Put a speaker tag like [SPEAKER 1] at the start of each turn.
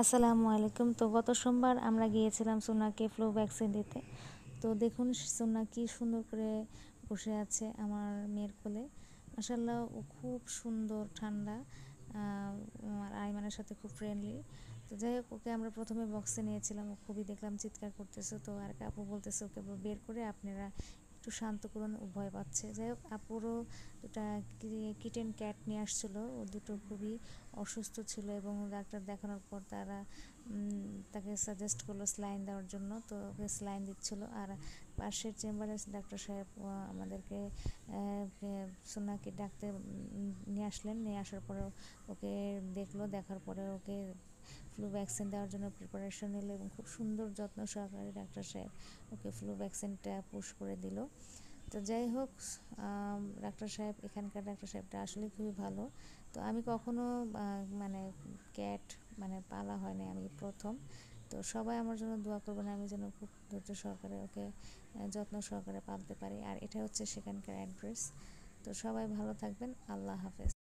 [SPEAKER 1] আসসালামু আলাইকুম। তো গত সোমবার আমরা গিয়েছিলাম সোনাকে ফ্লু ভ্যাকসিন দিতে। তো দেখুন সোনা কি সুন্দর করে বসে আছে আমার মেয়ের কোলে। মাশাআল্লাহ ও খুব সুন্দর ঠান্ডা, আর আইমানের সাথে খুব ফ্রেন্ডলি। তো যাই হোক, ওকে আমরা প্রথমে বক্সে নিয়েছিলাম, ও খুবই দেখলাম চিৎকার করতেছে। তো আর আপু বলতেছে ওকে বের করে আপনারা একটু শান্ত করুন, ও ভয় পাচ্ছে। যাই হোক, আপুরও দুটা কিটেন ক্যাট নিয়ে আসছিলো, ও দুটো খুবই অসুস্থ ছিল এবং ডাক্তার দেখানোর পর তাকে সাজেস্ট করলো স্লাইন দেওয়ার জন্য। তো ওকে স্লাইন দিচ্ছিলো। আর পাশের চেম্বারে ডাক্তার সাহেব আমাদেরকে সোনাকে ডাকতে নিয়ে আসলেন। নিয়ে আসার পরে ওকে দেখলো, দেখার পরে ওকে ফ্লু ভ্যাকসিন দেওয়ার জন্য প্রিপারেশন নিল এবং খুব সুন্দর যত্ন সহকারে ডাক্তার সাহেব ওকে ফ্লু ভ্যাকসিনটা পুশ করে দিল। তো যাই হোক, এখানকার ডাক্তার সাহেবটা আসলে খুবই ভালো। তো আমি কখনো মানে ক্যাট পালা হয়নি, আমি প্রথম। তো সবাই আমার জন্য দোয়া করবেন, আমি যেন খুব ধৈর্য সহকারে ওকে যত্ন সহকারে পালতে পারি। আর এটা হচ্ছে সেখানকার অ্যাড্রেস। তো সবাই ভালো থাকবেন। আল্লাহ হাফেজ।